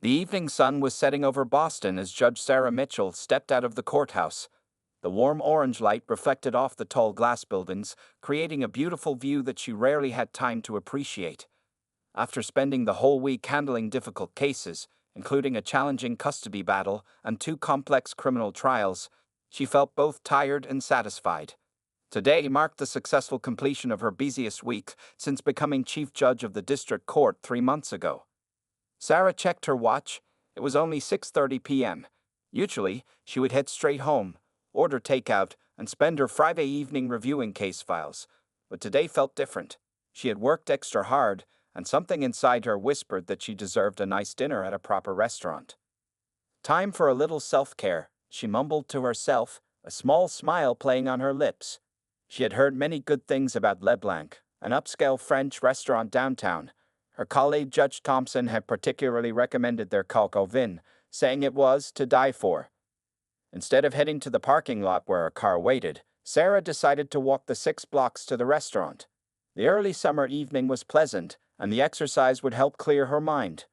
The evening sun was setting over Boston as Judge Sarah Mitchell stepped out of the courthouse. The warm orange light reflected off the tall glass buildings, creating a beautiful view that she rarely had time to appreciate. After spending the whole week handling difficult cases, including a challenging custody battle and two complex criminal trials, she felt both tired and satisfied. Today marked the successful completion of her busiest week since becoming chief judge of the district court 3 months ago. Sarah checked her watch. It was only 6:30 p.m. Usually, she would head straight home, order takeout, and spend her Friday evening reviewing case files. But today felt different. She had worked extra hard, and something inside her whispered that she deserved a nice dinner at a proper restaurant. Time for a little self-care, she mumbled to herself, a small smile playing on her lips. She had heard many good things about LeBlanc, an upscale French restaurant downtown. Her colleague Judge Thompson had particularly recommended their coq au vin, saying it was to die for. Instead of heading to the parking lot where her car waited, Sarah decided to walk the 6 blocks to the restaurant. The early summer evening was pleasant, and the exercise would help clear her mind.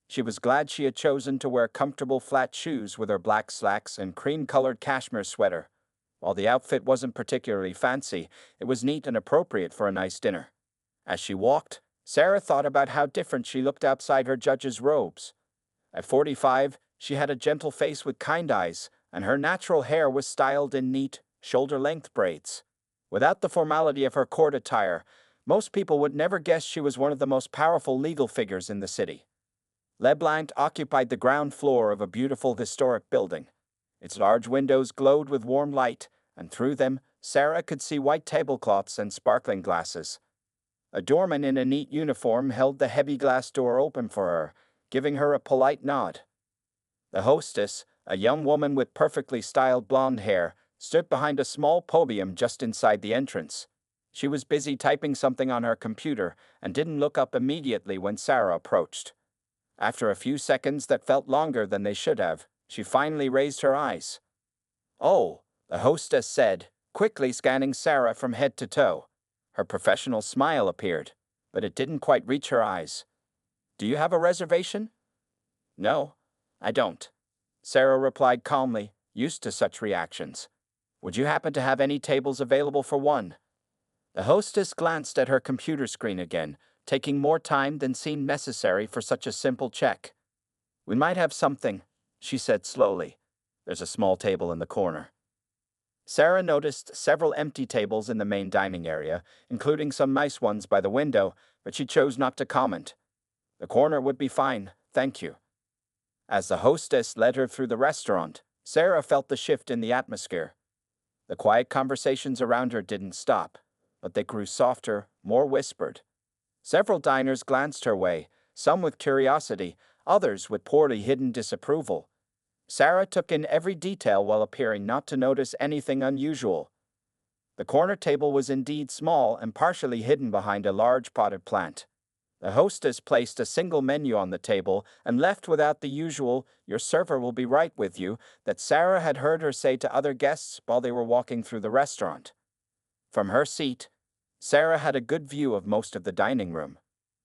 She was glad she had chosen to wear comfortable flat shoes with her black slacks and cream-colored cashmere sweater. While the outfit wasn't particularly fancy, it was neat and appropriate for a nice dinner. As she walked, Sarah thought about how different she looked outside her judge's robes. At 45, she had a gentle face with kind eyes, and her natural hair was styled in neat, shoulder-length braids. Without the formality of her court attire, most people would never guess she was one of the most powerful legal figures in the city. LeBlanc occupied the ground floor of a beautiful historic building. Its large windows glowed with warm light, and through them, Sarah could see white tablecloths and sparkling glasses. A doorman in a neat uniform held the heavy glass door open for her, giving her a polite nod. The hostess, a young woman with perfectly styled blonde hair, stood behind a small podium just inside the entrance. She was busy typing something on her computer and didn't look up immediately when Sarah approached. After a few seconds that felt longer than they should have, she finally raised her eyes. "Oh," the hostess said, quickly scanning Sarah from head to toe. Her professional smile appeared, but it didn't quite reach her eyes. "Do you have a reservation?" "No, I don't," Sarah replied calmly, used to such reactions. "Would you happen to have any tables available for one?" The hostess glanced at her computer screen again, taking more time than seemed necessary for such a simple check. "We might have something," she said slowly. "There's a small table in the corner." Sarah noticed several empty tables in the main dining area, including some nice ones by the window, but she chose not to comment. "The corner would be fine, thank you." As the hostess led her through the restaurant, Sarah felt the shift in the atmosphere. The quiet conversations around her didn't stop, but they grew softer, more whispered. Several diners glanced her way, some with curiosity, others with poorly hidden disapproval. Sarah took in every detail while appearing not to notice anything unusual. The corner table was indeed small and partially hidden behind a large potted plant. The hostess placed a single menu on the table and left without the usual "your server will be right with you" that Sarah had heard her say to other guests while they were walking through the restaurant. From her seat, Sarah had a good view of most of the dining room.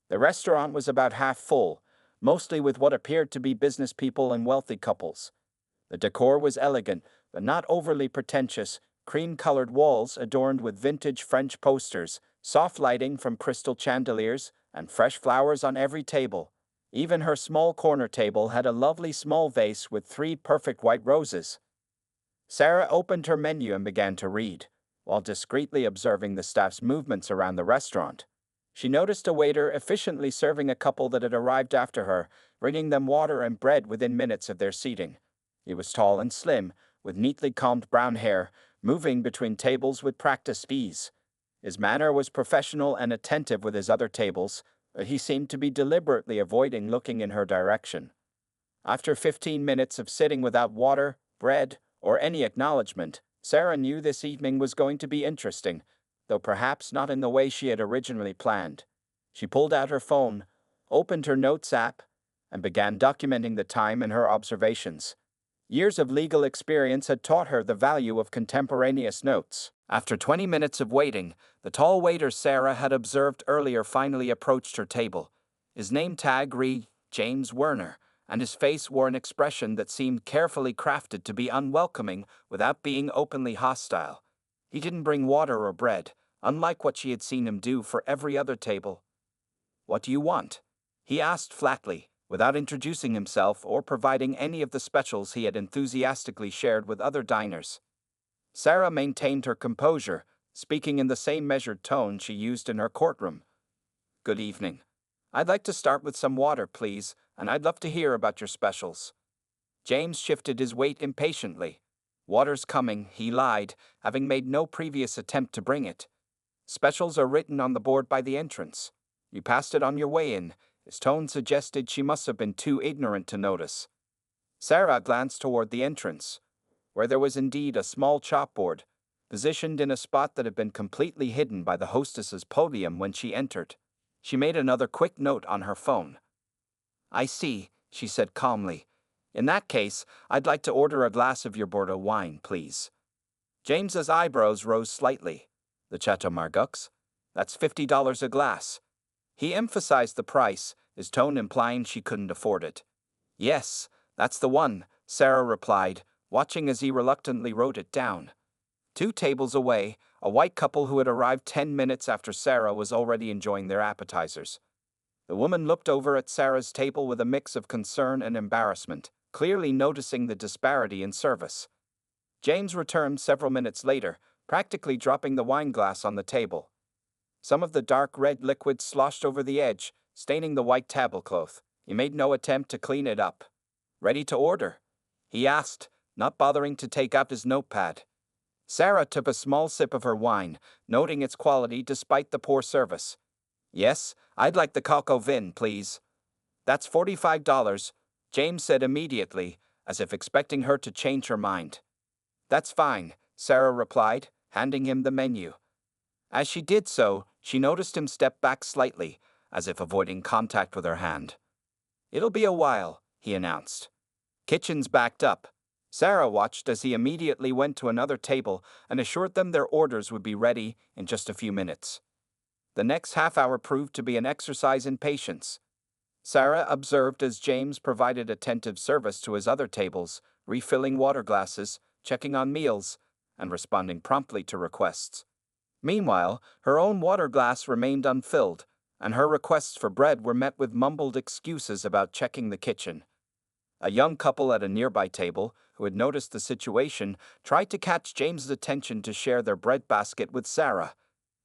The restaurant was about half full, mostly with what appeared to be business people and wealthy couples. The decor was elegant, but not overly pretentious, cream-colored walls adorned with vintage French posters, soft lighting from crystal chandeliers, and fresh flowers on every table. Even her small corner table had a lovely small vase with 3 perfect white roses. Sarah opened her menu and began to read, while discreetly observing the staff's movements around the restaurant. She noticed a waiter efficiently serving a couple that had arrived after her, bringing them water and bread within minutes of their seating. He was tall and slim, with neatly combed brown hair, moving between tables with practiced ease. His manner was professional and attentive with his other tables, but he seemed to be deliberately avoiding looking in her direction. After 15 minutes of sitting without water, bread, or any acknowledgement, Sarah knew this evening was going to be interesting, though perhaps not in the way she had originally planned. She pulled out her phone, opened her notes app, and began documenting the time and her observations. Years of legal experience had taught her the value of contemporaneous notes. After 20 minutes of waiting, the tall waiter Sarah had observed earlier finally approached her table. His name tag read James Werner, and his face wore an expression that seemed carefully crafted to be unwelcoming without being openly hostile. He didn't bring water or bread, unlike what she had seen him do for every other table. "What do you want?" he asked flatly, without introducing himself or providing any of the specials he had enthusiastically shared with other diners. Sarah maintained her composure, speaking in the same measured tone she used in her courtroom. "Good evening. I'd like to start with some water, please, and I'd love to hear about your specials." James shifted his weight impatiently. "Water's coming," he lied, having made no previous attempt to bring it. "Specials are written on the board by the entrance. You passed it on your way in." His tone suggested she must have been too ignorant to notice. Sarah glanced toward the entrance, where there was indeed a small chalkboard, positioned in a spot that had been completely hidden by the hostess's podium when she entered. She made another quick note on her phone. "I see," she said calmly. "In that case, I'd like to order a glass of your Bordeaux wine, please." James's eyebrows rose slightly. "The Chateau Margaux? That's $50 a glass." He emphasized the price, his tone implying she couldn't afford it. "Yes, that's the one," Sarah replied, watching as he reluctantly wrote it down. 2 tables away, a white couple who had arrived 10 minutes after Sarah was already enjoying their appetizers. The woman looked over at Sarah's table with a mix of concern and embarrassment, clearly noticing the disparity in service. James returned several minutes later, practically dropping the wine glass on the table. Some of the dark red liquid sloshed over the edge, staining the white tablecloth. He made no attempt to clean it up. "Ready to order?" he asked, not bothering to take out his notepad. Sarah took a small sip of her wine, noting its quality despite the poor service. "Yes, I'd like the coq au vin, please." "That's $45, James said immediately, as if expecting her to change her mind. "That's fine," Sarah replied, handing him the menu. As she did so, she noticed him step back slightly, as if avoiding contact with her hand. "It'll be a while," he announced. Kitchens backed up. Sarah watched as he immediately went to another table and assured them their orders would be ready in just a few minutes. The next half hour proved to be an exercise in patience. Sarah observed as James provided attentive service to his other tables, refilling water glasses, checking on meals, and responding promptly to requests. Meanwhile, her own water glass remained unfilled, and her requests for bread were met with mumbled excuses about checking the kitchen. A young couple at a nearby table, who had noticed the situation, tried to catch James's attention to share their bread basket with Sarah.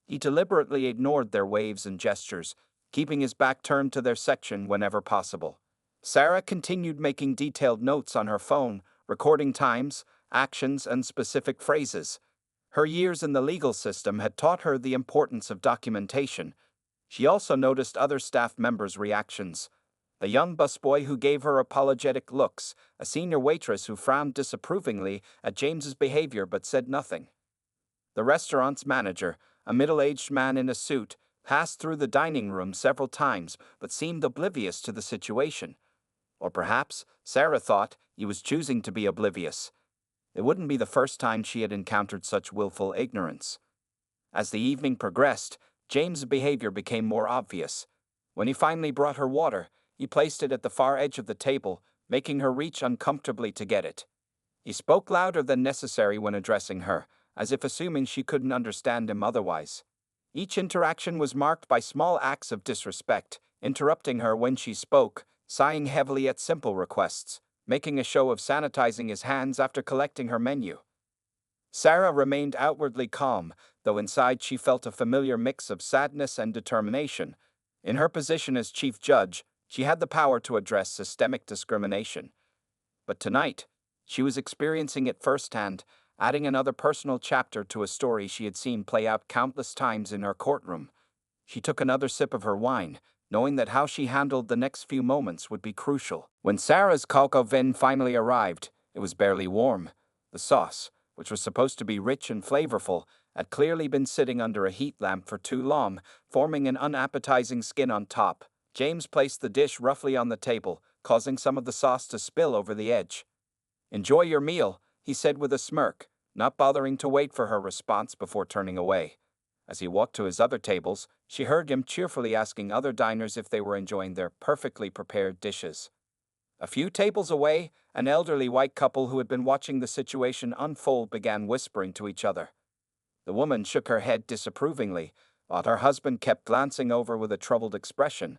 He deliberately ignored their waves and gestures, keeping his back turned to their section whenever possible. Sarah continued making detailed notes on her phone, recording times, actions, and specific phrases. Her years in the legal system had taught her the importance of documentation. She also noticed other staff members' reactions. A young busboy who gave her apologetic looks, a senior waitress who frowned disapprovingly at James's behavior but said nothing. The restaurant's manager, a middle-aged man in a suit, passed through the dining room several times but seemed oblivious to the situation. Or perhaps, Sarah thought, he was choosing to be oblivious. It wouldn't be the first time she had encountered such willful ignorance. As the evening progressed, James's behavior became more obvious. When he finally brought her water, he placed it at the far edge of the table, making her reach uncomfortably to get it. He spoke louder than necessary when addressing her, as if assuming she couldn't understand him otherwise. Each interaction was marked by small acts of disrespect, interrupting her when she spoke, sighing heavily at simple requests, making a show of sanitizing his hands after collecting her menu. Sarah remained outwardly calm, though inside she felt a familiar mix of sadness and determination. In her position as chief judge, she had the power to address systemic discrimination. But tonight, she was experiencing it firsthand, adding another personal chapter to a story she had seen play out countless times in her courtroom. She took another sip of her wine, knowing that how she handled the next few moments would be crucial. When Sarah's coq au vin finally arrived, it was barely warm. The sauce, which was supposed to be rich and flavorful, had clearly been sitting under a heat lamp for too long, forming an unappetizing skin on top. James placed the dish roughly on the table, causing some of the sauce to spill over the edge. "Enjoy your meal," he said with a smirk, not bothering to wait for her response before turning away. As he walked to his other tables, she heard him cheerfully asking other diners if they were enjoying their perfectly prepared dishes. A few tables away, an elderly white couple who had been watching the situation unfold began whispering to each other. The woman shook her head disapprovingly, while her husband kept glancing over with a troubled expression.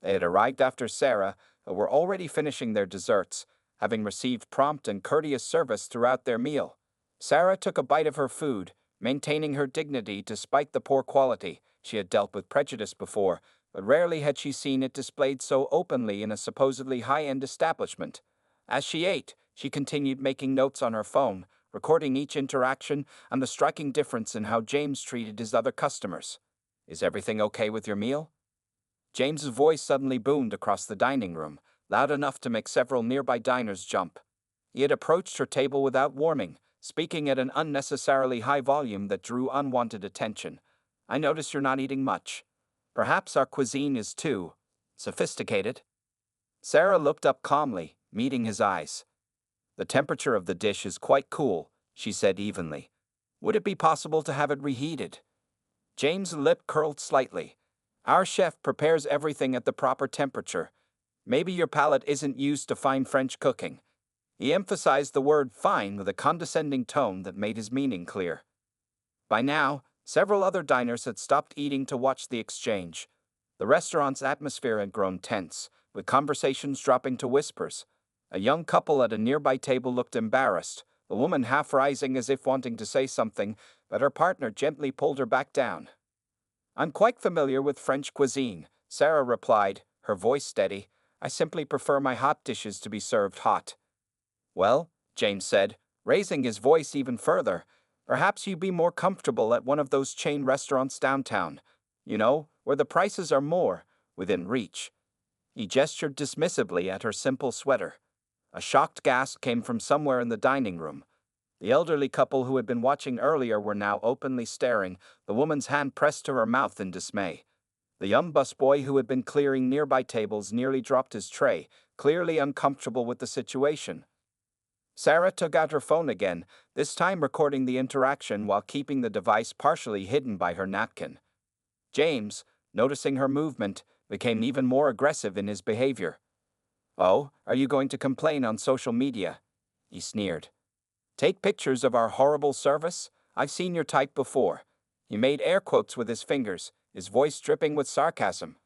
They had arrived after Sarah, and were already finishing their desserts, having received prompt and courteous service throughout their meal. Sarah took a bite of her food, maintaining her dignity despite the poor quality. She had dealt with prejudice before, but rarely had she seen it displayed so openly in a supposedly high-end establishment. As she ate, she continued making notes on her phone, recording each interaction and the striking difference in how James treated his other customers. "Is everything okay with your meal?" James's voice suddenly boomed across the dining room, loud enough to make several nearby diners jump. He had approached her table without warning, speaking at an unnecessarily high volume that drew unwanted attention. "I notice you're not eating much. Perhaps our cuisine is too sophisticated." Sarah looked up calmly, meeting his eyes. "The temperature of the dish is quite cool," she said evenly. "Would it be possible to have it reheated?" James' lip curled slightly. "Our chef prepares everything at the proper temperature. Maybe your palate isn't used to fine French cooking." He emphasized the word fine with a condescending tone that made his meaning clear. By now, several other diners had stopped eating to watch the exchange. The restaurant's atmosphere had grown tense, with conversations dropping to whispers. A young couple at a nearby table looked embarrassed, the woman half rising as if wanting to say something, but her partner gently pulled her back down. "I'm quite familiar with French cuisine," Sarah replied, her voice steady. "I simply prefer my hot dishes to be served hot." "Well," James said, raising his voice even further, "perhaps you'd be more comfortable at one of those chain restaurants downtown. You know, where the prices are more within reach." He gestured dismissively at her simple sweater. A shocked gasp came from somewhere in the dining room. The elderly couple who had been watching earlier were now openly staring, the woman's hand pressed to her mouth in dismay. The young busboy who had been clearing nearby tables nearly dropped his tray, clearly uncomfortable with the situation. Sarah took out her phone again, this time recording the interaction while keeping the device partially hidden by her napkin. James, noticing her movement, became even more aggressive in his behavior. "Oh, are you going to complain on social media?" he sneered. "Take pictures of our horrible service? I've seen your type before." He made air quotes with his fingers, his voice dripping with sarcasm.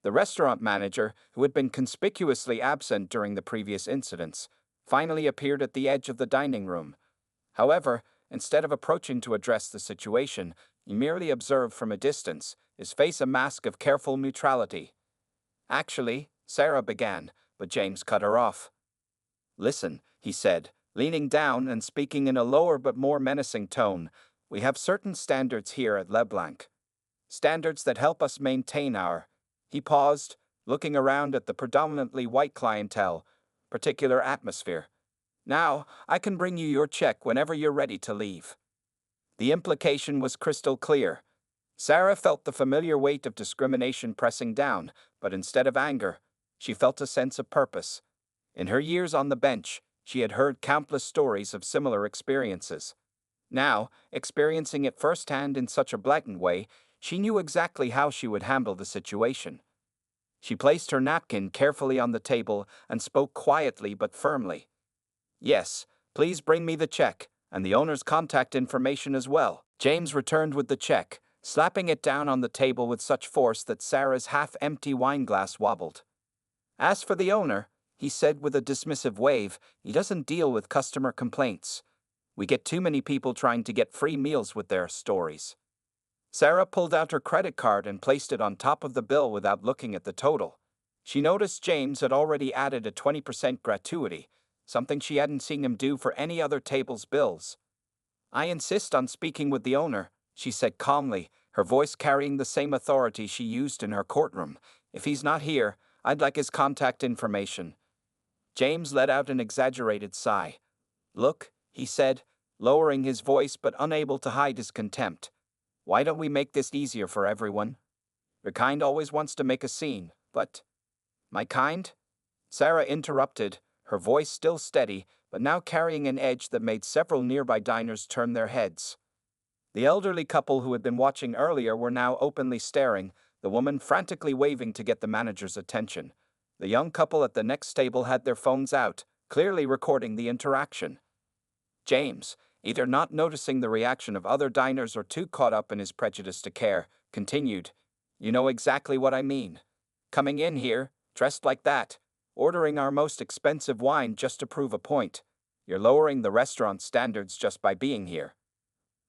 The restaurant manager, who had been conspicuously absent during the previous incidents, finally appeared at the edge of the dining room. However, instead of approaching to address the situation, he merely observed from a distance, his face a mask of careful neutrality. "Actually," Sarah began, but James cut her off. "Listen," he said, leaning down and speaking in a lower but more menacing tone, "we have certain standards here at LeBlanc. Standards that help us maintain our—" He paused, looking around at the predominantly white clientele, particular atmosphere. "Now, I can bring you your check whenever you're ready to leave." The implication was crystal clear. Sarah felt the familiar weight of discrimination pressing down, but instead of anger, she felt a sense of purpose. In her years on the bench, she had heard countless stories of similar experiences. Now, experiencing it firsthand in such a blatant way, she knew exactly how she would handle the situation. She placed her napkin carefully on the table and spoke quietly but firmly. "Yes, please bring me the check, and the owner's contact information as well." James returned with the check, slapping it down on the table with such force that Sarah's half-empty wine glass wobbled. "As for the owner," he said with a dismissive wave, "he doesn't deal with customer complaints. We get too many people trying to get free meals with their stories." Sarah pulled out her credit card and placed it on top of the bill without looking at the total. She noticed James had already added a 20% gratuity, something she hadn't seen him do for any other table's bills. "I insist on speaking with the owner," she said calmly, her voice carrying the same authority she used in her courtroom. "If he's not here, I'd like his contact information." James let out an exaggerated sigh. "Look," he said, lowering his voice but unable to hide his contempt. "Why don't we make this easier for everyone? Your kind always wants to make a scene, but—" "My kind?" Sarah interrupted, her voice still steady, but now carrying an edge that made several nearby diners turn their heads. The elderly couple who had been watching earlier were now openly staring, the woman frantically waving to get the manager's attention. The young couple at the next table had their phones out, clearly recording the interaction. James, either not noticing the reaction of other diners or too caught up in his prejudice to care, continued, "You know exactly what I mean. Coming in here, dressed like that, ordering our most expensive wine just to prove a point. You're lowering the restaurant's standards just by being here."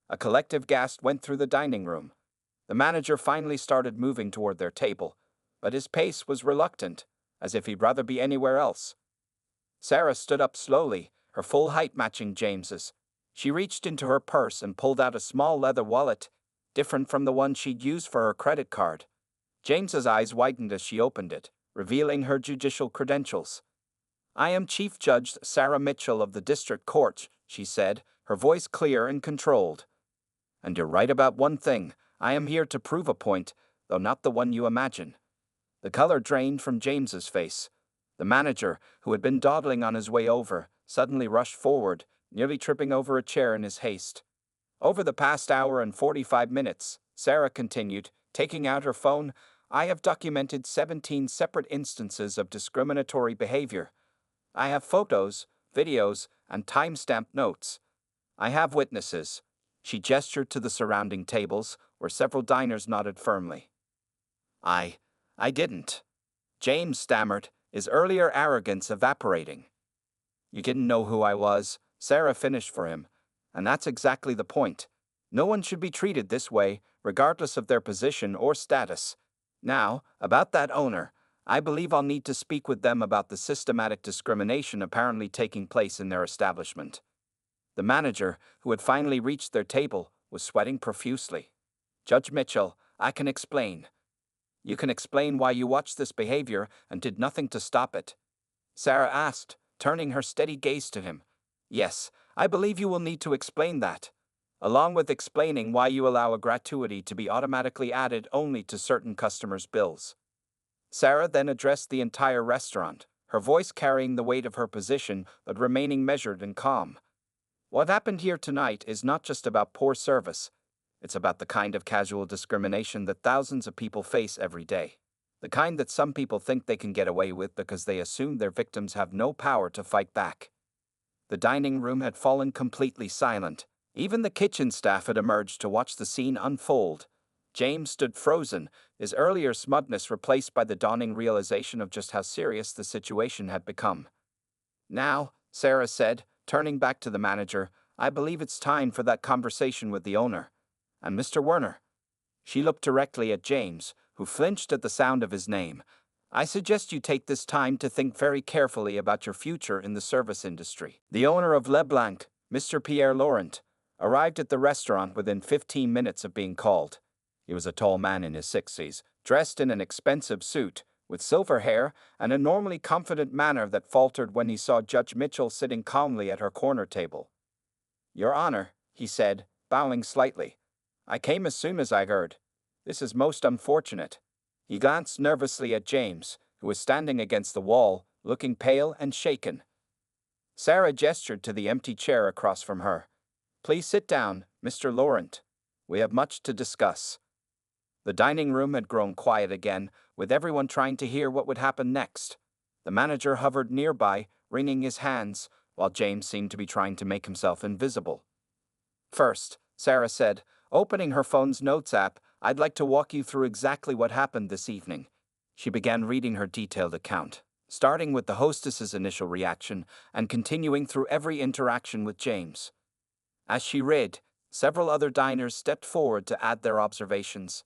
A collective gasp went through the dining room. The manager finally started moving toward their table, but his pace was reluctant, as if he'd rather be anywhere else. Sarah stood up slowly, her full height matching James's. She reached into her purse and pulled out a small leather wallet, different from the one she'd used for her credit card. James's eyes widened as she opened it, revealing her judicial credentials. "I am Chief Judge Sarah Mitchell of the District Court," she said, her voice clear and controlled. "And you're right about one thing. I am here to prove a point, though not the one you imagine." The color drained from James's face. The manager, who had been dawdling on his way over, suddenly rushed forward, nearly tripping over a chair in his haste. "Over the past hour and 45 minutes, Sarah continued, taking out her phone, "I have documented 17 separate instances of discriminatory behavior. I have photos, videos, and time-stamped notes. I have witnesses." She gestured to the surrounding tables, where several diners nodded firmly. I didn't," James stammered, his earlier arrogance evaporating. "You didn't know who I was," Sarah finished for him, "and that's exactly the point. No one should be treated this way, regardless of their position or status. Now, about that owner, I believe I'll need to speak with them about the systematic discrimination apparently taking place in their establishment." The manager, who had finally reached their table, was sweating profusely. "Judge Mitchell, I can explain." "You can explain why you watched this behavior and did nothing to stop it?" Sarah asked, turning her steady gaze to him. "Yes, I believe you will need to explain that, along with explaining why you allow a gratuity to be automatically added only to certain customers' bills." Sarah then addressed the entire restaurant, her voice carrying the weight of her position but remaining measured and calm. "What happened here tonight is not just about poor service. It's about the kind of casual discrimination that thousands of people face every day. The kind that some people think they can get away with because they assume their victims have no power to fight back." The dining room had fallen completely silent. Even the kitchen staff had emerged to watch the scene unfold. James stood frozen, his earlier smugness replaced by the dawning realization of just how serious the situation had become. "Now," Sarah said, turning back to the manager, "I believe it's time for that conversation with the owner. And Mr. Werner." She looked directly at James, who flinched at the sound of his name. "I suggest you take this time to think very carefully about your future in the service industry." The owner of LeBlanc, Mr. Pierre Laurent, arrived at the restaurant within 15 minutes of being called. He was a tall man in his 60s, dressed in an expensive suit, with silver hair and a normally confident manner that faltered when he saw Judge Mitchell sitting calmly at her corner table. "Your Honor," he said, bowing slightly, "I came as soon as I heard. This is most unfortunate." He glanced nervously at James, who was standing against the wall, looking pale and shaken. Sarah gestured to the empty chair across from her. "Please sit down, Mr. Laurent. We have much to discuss." The dining room had grown quiet again, with everyone trying to hear what would happen next. The manager hovered nearby, wringing his hands, while James seemed to be trying to make himself invisible. "First," Sarah said, opening her phone's notes app, "I'd like to walk you through exactly what happened this evening." She began reading her detailed account, starting with the hostess's initial reaction and continuing through every interaction with James. As she read, several other diners stepped forward to add their observations.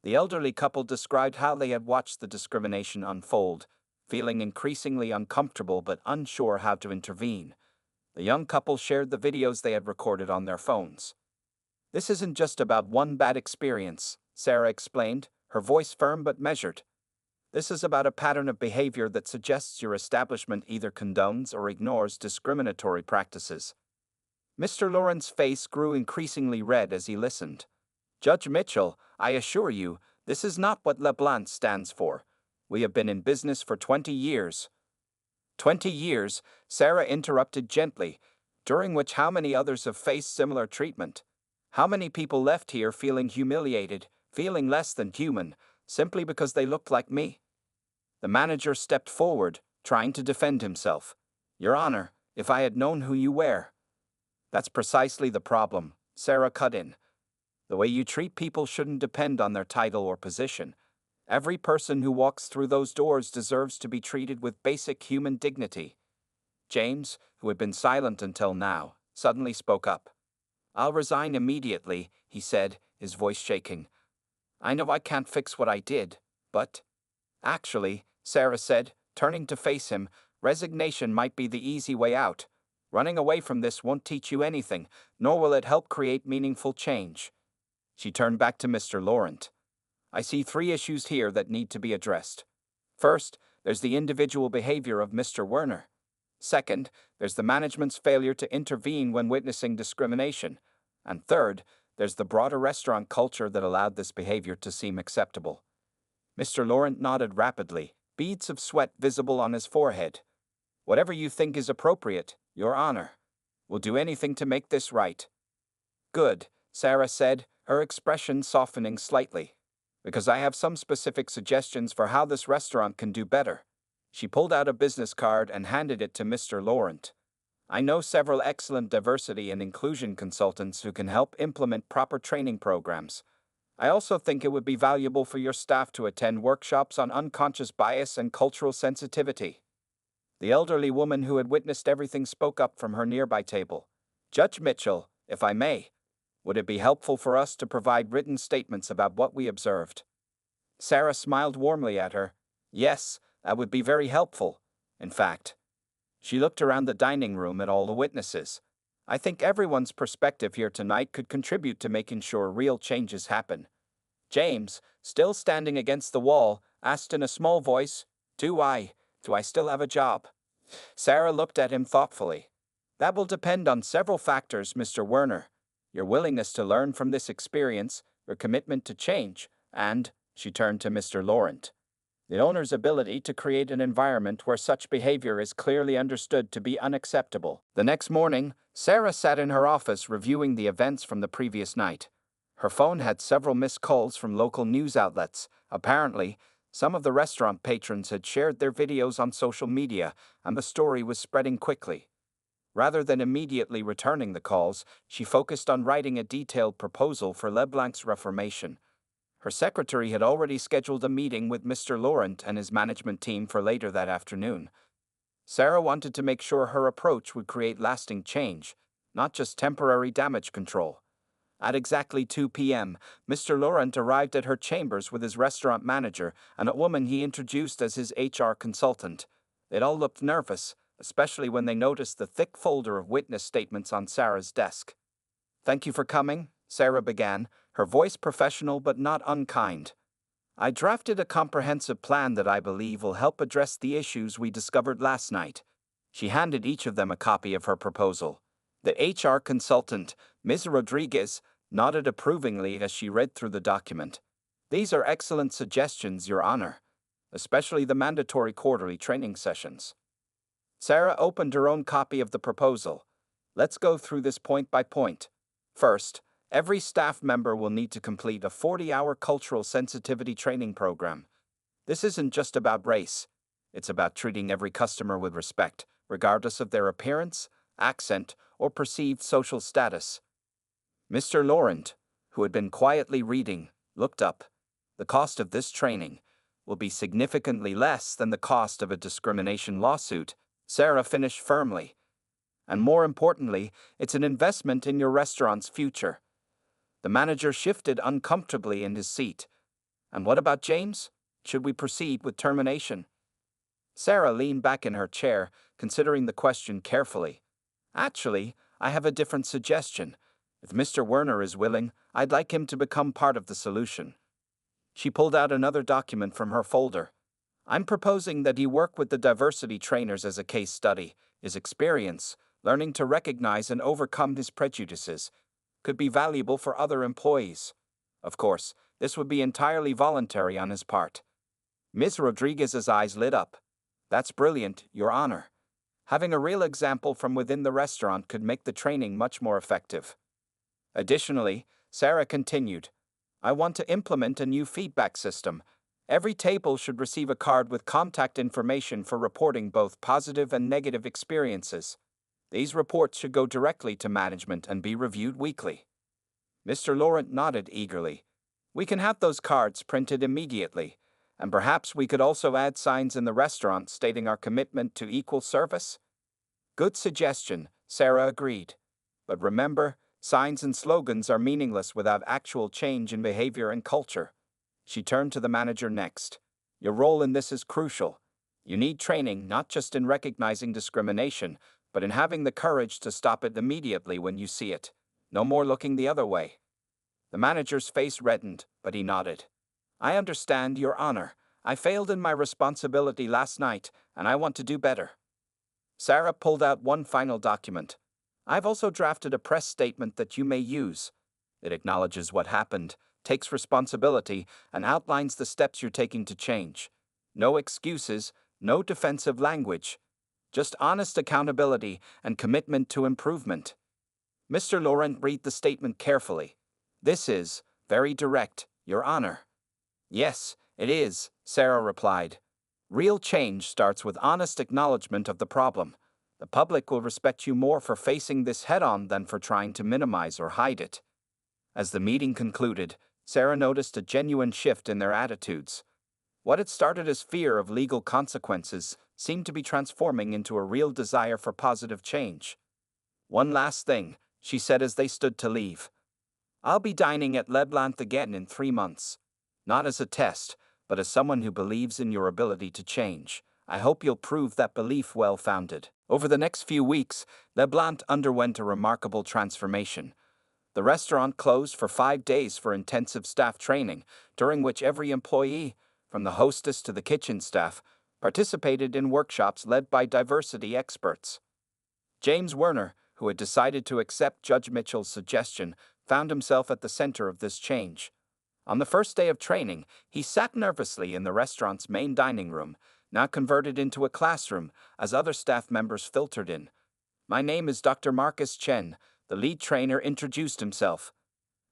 The elderly couple described how they had watched the discrimination unfold, feeling increasingly uncomfortable but unsure how to intervene. The young couple shared the videos they had recorded on their phones. "This isn't just about one bad experience," Sarah explained, her voice firm but measured. "This is about a pattern of behavior that suggests your establishment either condones or ignores discriminatory practices." Mr. Laurent's face grew increasingly red as he listened. "Judge Mitchell, I assure you, this is not what LeBlanc stands for. We have been in business for 20 years. 20 years, Sarah interrupted gently, during which how many others have faced similar treatment? How many people left here feeling humiliated, feeling less than human, simply because they looked like me?" The manager stepped forward, trying to defend himself. Your Honor, if I had known who you were. That's precisely the problem, Sarah cut in. The way you treat people shouldn't depend on their title or position. Every person who walks through those doors deserves to be treated with basic human dignity. James, who had been silent until now, suddenly spoke up. I'll resign immediately, he said, his voice shaking. I know I can't fix what I did, but... Actually, Sarah said, turning to face him, resignation might be the easy way out. Running away from this won't teach you anything, nor will it help create meaningful change. She turned back to Mr. Laurent. I see 3 issues here that need to be addressed. First, there's the individual behavior of Mr. Werner. Second, there's the management's failure to intervene when witnessing discrimination. And third, there's the broader restaurant culture that allowed this behavior to seem acceptable. Mr. Laurent nodded rapidly, beads of sweat visible on his forehead. Whatever you think is appropriate, Your Honor. We'll do anything to make this right. Good, Sarah said, her expression softening slightly. Because I have some specific suggestions for how this restaurant can do better. She pulled out a business card and handed it to Mr. Laurent. I know several excellent diversity and inclusion consultants who can help implement proper training programs. I also think it would be valuable for your staff to attend workshops on unconscious bias and cultural sensitivity. The elderly woman who had witnessed everything spoke up from her nearby table. Judge Mitchell, if I may, would it be helpful for us to provide written statements about what we observed? Sarah smiled warmly at her. Yes, that would be very helpful. In fact, she looked around the dining room at all the witnesses. I think everyone's perspective here tonight could contribute to making sure real changes happen. James, still standing against the wall, asked in a small voice, Do I still have a job? Sarah looked at him thoughtfully. That will depend on several factors, Mr. Werner. Your willingness to learn from this experience, your commitment to change, and, she turned to Mr. Laurent, the owner's ability to create an environment where such behavior is clearly understood to be unacceptable. The next morning, Sarah sat in her office reviewing the events from the previous night. Her phone had several missed calls from local news outlets. Apparently, some of the restaurant patrons had shared their videos on social media, and the story was spreading quickly. Rather than immediately returning the calls, she focused on writing a detailed proposal for LeBlanc's reformation. Her secretary had already scheduled a meeting with Mr. Laurent and his management team for later that afternoon. Sarah wanted to make sure her approach would create lasting change, not just temporary damage control. At exactly 2 p.m., Mr. Laurent arrived at her chambers with his restaurant manager and a woman he introduced as his HR consultant. They'd all looked nervous, especially when they noticed the thick folder of witness statements on Sarah's desk. Thank you for coming, Sarah began, her voice professional but not unkind. I drafted a comprehensive plan that I believe will help address the issues we discovered last night. She handed each of them a copy of her proposal. The HR consultant, Ms. Rodriguez, nodded approvingly as she read through the document. These are excellent suggestions, Your Honor, especially the mandatory quarterly training sessions. Sarah opened her own copy of the proposal. Let's go through this point by point. First, every staff member will need to complete a 40-hour cultural sensitivity training program. This isn't just about race. It's about treating every customer with respect, regardless of their appearance, accent, or perceived social status. Mr. Laurent, who had been quietly reading, looked up. The cost of this training will be significantly less than the cost of a discrimination lawsuit, Sarah finished firmly. And more importantly, it's an investment in your restaurant's future. The manager shifted uncomfortably in his seat. And what about James? Should we proceed with termination? Sarah leaned back in her chair, considering the question carefully. Actually, I have a different suggestion. If Mr. Werner is willing, I'd like him to become part of the solution. She pulled out another document from her folder. I'm proposing that he work with the diversity trainers as a case study. His experience, learning to recognize and overcome his prejudices, could be valuable for other employees. Of course, this would be entirely voluntary on his part. Ms. Rodriguez's eyes lit up. That's brilliant, Your Honor. Having a real example from within the restaurant could make the training much more effective. Additionally, Sarah continued, I want to implement a new feedback system. Every table should receive a card with contact information for reporting both positive and negative experiences. These reports should go directly to management and be reviewed weekly. Mr. Laurent nodded eagerly. We can have those cards printed immediately, and perhaps we could also add signs in the restaurant stating our commitment to equal service. Good suggestion, Sarah agreed. But remember, signs and slogans are meaningless without actual change in behavior and culture. She turned to the manager next. Your role in this is crucial. You need training not just in recognizing discrimination, but in having the courage to stop it immediately when you see it. No more looking the other way. The manager's face reddened, but he nodded. I understand, Your Honor. I failed in my responsibility last night, and I want to do better. Sarah pulled out one final document. I've also drafted a press statement that you may use. It acknowledges what happened, takes responsibility, and outlines the steps you're taking to change. No excuses, no defensive language. Just honest accountability and commitment to improvement. Mr. Laurent read the statement carefully. This is very direct, Your Honor. Yes, it is, Sarah replied. Real change starts with honest acknowledgement of the problem. The public will respect you more for facing this head-on than for trying to minimize or hide it. As the meeting concluded, Sarah noticed a genuine shift in their attitudes. What had started as fear of legal consequences seemed to be transforming into a real desire for positive change. One last thing, she said as they stood to leave. I'll be dining at LeBlanc again in 3 months. Not as a test, but as someone who believes in your ability to change. I hope you'll prove that belief well-founded. Over the next few weeks, LeBlanc underwent a remarkable transformation. The restaurant closed for 5 days for intensive staff training, during which every employee, from the hostess to the kitchen staff, participated in workshops led by diversity experts. James Werner, who had decided to accept Judge Mitchell's suggestion, found himself at the center of this change. On the first day of training, he sat nervously in the restaurant's main dining room, now converted into a classroom, as other staff members filtered in. My name is Dr. Marcus Chen, the lead trainer introduced himself.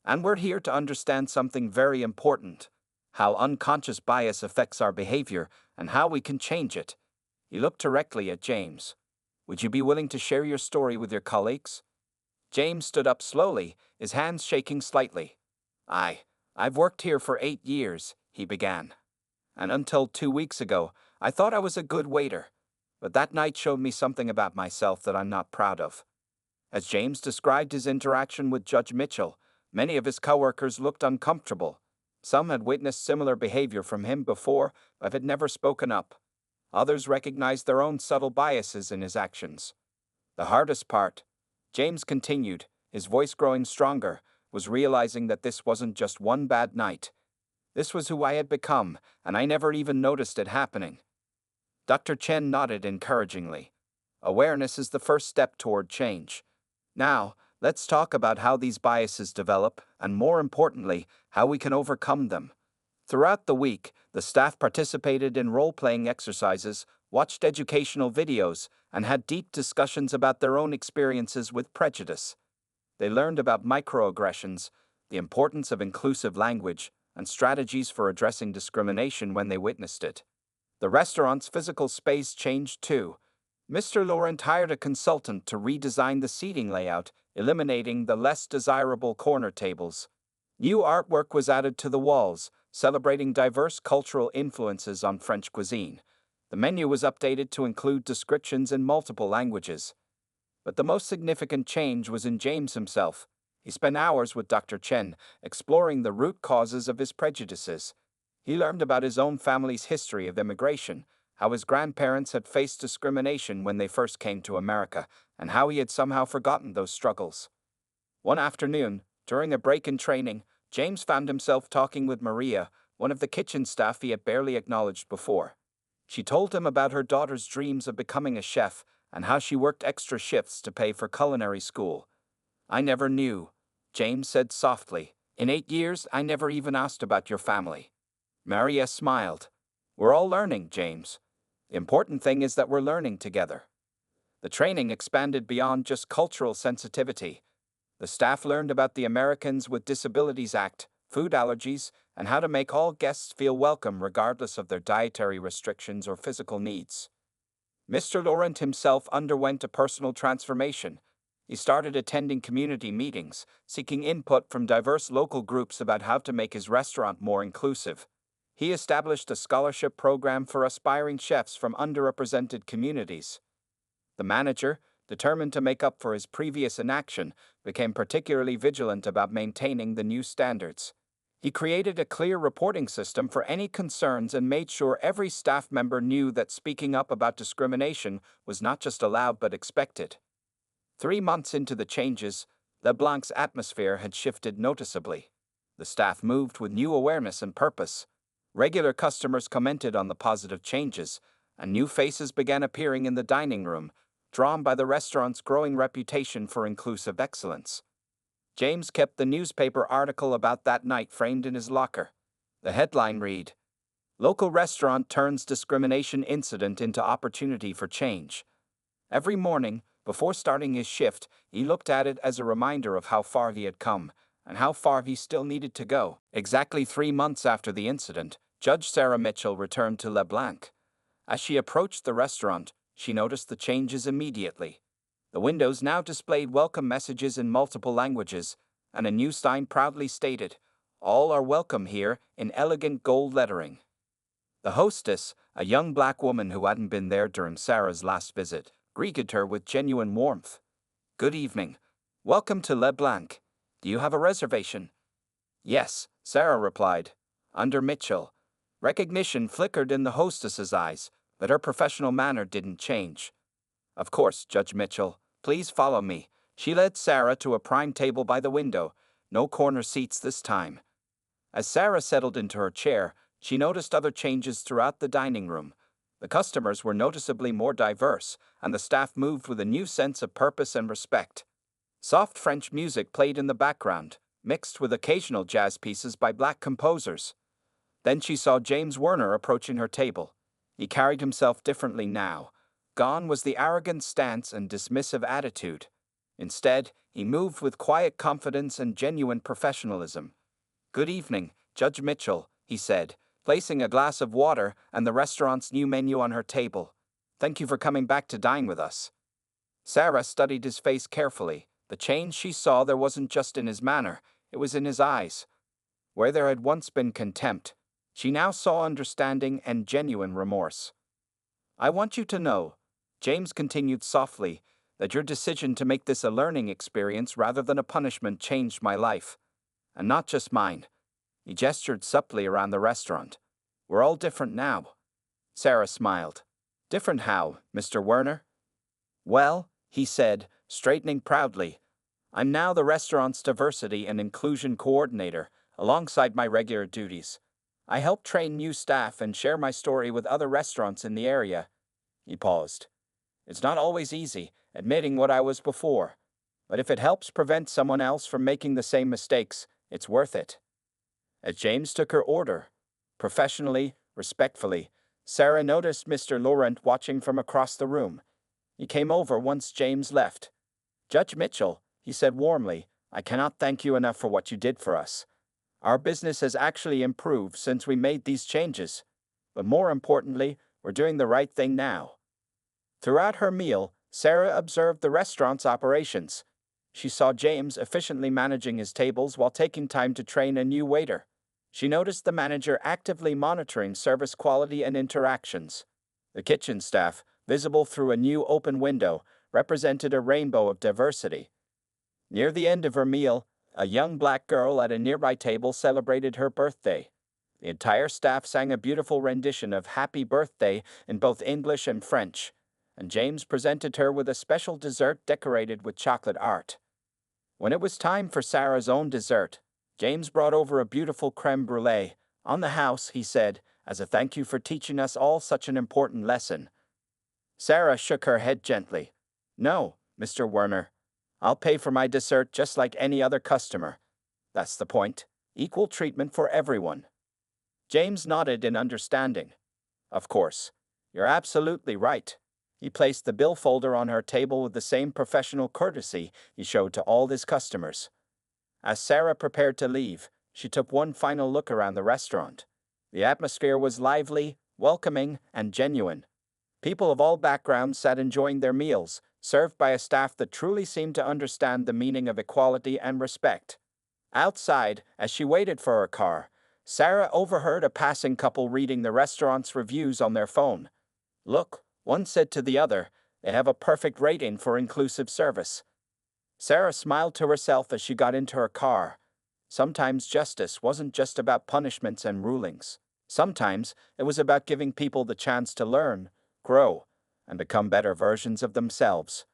And we're here to understand something very important: how unconscious bias affects our behavior and how we can change it. He looked directly at James. Would you be willing to share your story with your colleagues? James stood up slowly, his hands shaking slightly. I've worked here for 8 years, he began. And until 2 weeks ago, I thought I was a good waiter. But that night showed me something about myself that I'm not proud of. As James described his interaction with Judge Mitchell, many of his coworkers looked uncomfortable. Some had witnessed similar behavior from him before, but had never spoken up. Others recognized their own subtle biases in his actions. The hardest part, James continued, his voice growing stronger, was realizing that this wasn't just one bad night. This was who I had become, and I never even noticed it happening. Dr. Chen nodded encouragingly. Awareness is the first step toward change. Now, let's talk about how these biases develop, and more importantly, how we can overcome them. Throughout the week, the staff participated in role-playing exercises, watched educational videos, and had deep discussions about their own experiences with prejudice. They learned about microaggressions, the importance of inclusive language, and strategies for addressing discrimination when they witnessed it. The restaurant's physical space changed too. Mr. Laurent hired a consultant to redesign the seating layout, eliminating the less desirable corner tables. New artwork was added to the walls, celebrating diverse cultural influences on French cuisine. The menu was updated to include descriptions in multiple languages. But the most significant change was in James himself. He spent hours with Dr. Chen, exploring the root causes of his prejudices. He learned about his own family's history of immigration, how his grandparents had faced discrimination when they first came to America, and how he had somehow forgotten those struggles. One afternoon, during a break in training, James found himself talking with Maria, one of the kitchen staff he had barely acknowledged before. She told him about her daughter's dreams of becoming a chef and how she worked extra shifts to pay for culinary school. I never knew, James said softly. In 8 years, I never even asked about your family. Maria smiled. We're all learning, James. The important thing is that we're learning together. The training expanded beyond just cultural sensitivity. The staff learned about the Americans with Disabilities Act, food allergies, and how to make all guests feel welcome regardless of their dietary restrictions or physical needs. Mr. Laurent himself underwent a personal transformation. He started attending community meetings, seeking input from diverse local groups about how to make his restaurant more inclusive. He established a scholarship program for aspiring chefs from underrepresented communities. The manager, determined to make up for his previous inaction, became particularly vigilant about maintaining the new standards. He created a clear reporting system for any concerns and made sure every staff member knew that speaking up about discrimination was not just allowed but expected. 3 months into the changes, LeBlanc's atmosphere had shifted noticeably. The staff moved with new awareness and purpose. Regular customers commented on the positive changes, and new faces began appearing in the dining room, drawn by the restaurant's growing reputation for inclusive excellence. James kept the newspaper article about that night framed in his locker. The headline read, "Local Restaurant Turns Discrimination Incident into Opportunity for Change." Every morning, before starting his shift, he looked at it as a reminder of how far he had come, and how far he still needed to go. Exactly 3 months after the incident, Judge Sarah Mitchell returned to LeBlanc. As she approached the restaurant, she noticed the changes immediately. The windows now displayed welcome messages in multiple languages, and a new sign proudly stated, "All are welcome here," in elegant gold lettering. The hostess, a young black woman who hadn't been there during Sarah's last visit, greeted her with genuine warmth. "Good evening. Welcome to LeBlanc. Do you have a reservation?" "Yes," Sarah replied. Under Mitchell. Recognition flickered in the hostess's eyes, but her professional manner didn't change. "Of course, Judge Mitchell. Please follow me." She led Sarah to a prime table by the window, no corner seats this time. As Sarah settled into her chair, she noticed other changes throughout the dining room. The customers were noticeably more diverse, and the staff moved with a new sense of purpose and respect. Soft French music played in the background, mixed with occasional jazz pieces by black composers. Then she saw James Werner approaching her table. He carried himself differently now. Gone was the arrogant stance and dismissive attitude. Instead, he moved with quiet confidence and genuine professionalism. "Good evening, Judge Mitchell," he said, placing a glass of water and the restaurant's new menu on her table. "Thank you for coming back to dine with us." Sarah studied his face carefully. The change she saw there wasn't just in his manner, it was in his eyes. Where there had once been contempt, she now saw understanding and genuine remorse. "I want you to know," James continued softly, "that your decision to make this a learning experience rather than a punishment changed my life. And not just mine." He gestured subtly around the restaurant. "We're all different now." Sarah smiled. "Different how, Mr. Werner?" "Well," he said, straightening proudly, "I'm now the restaurant's diversity and inclusion coordinator, alongside my regular duties. I help train new staff and share my story with other restaurants in the area." He paused. "It's not always easy, admitting what I was before. But if it helps prevent someone else from making the same mistakes, it's worth it." As James took her order, professionally, respectfully, Sarah noticed Mr. Laurent watching from across the room. He came over once James left. "Judge Mitchell," he said warmly, "I cannot thank you enough for what you did for us. Our business has actually improved since we made these changes. But more importantly, we're doing the right thing now." Throughout her meal, Sarah observed the restaurant's operations. She saw James efficiently managing his tables while taking time to train a new waiter. She noticed the manager actively monitoring service quality and interactions. The kitchen staff, visible through a new open window, represented a rainbow of diversity. Near the end of her meal, a young black girl at a nearby table celebrated her birthday. The entire staff sang a beautiful rendition of Happy Birthday in both English and French, and James presented her with a special dessert decorated with chocolate art. When it was time for Sarah's own dessert, James brought over a beautiful creme brulee. "On the house," he said, "as a thank you for teaching us all such an important lesson." Sarah shook her head gently. "No, Mr. Werner. I'll pay for my dessert just like any other customer. That's the point. Equal treatment for everyone." James nodded in understanding. "Of course. You're absolutely right." He placed the bill folder on her table with the same professional courtesy he showed to all his customers. As Sarah prepared to leave, She took one final look around the restaurant. The atmosphere was lively, welcoming, and genuine. People of all backgrounds sat enjoying their meals, served by a staff that truly seemed to understand the meaning of equality and respect. Outside, as she waited for her car, Sarah overheard a passing couple reading the restaurant's reviews on their phone. "Look," one said to the other, "they have a perfect rating for inclusive service." Sarah smiled to herself as she got into her car. Sometimes justice wasn't just about punishments and rulings. Sometimes it was about giving people the chance to learn, grow, and become better versions of themselves.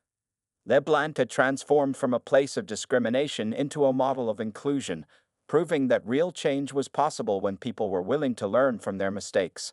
LeBlanc had transformed from a place of discrimination into a model of inclusion, proving that real change was possible when people were willing to learn from their mistakes.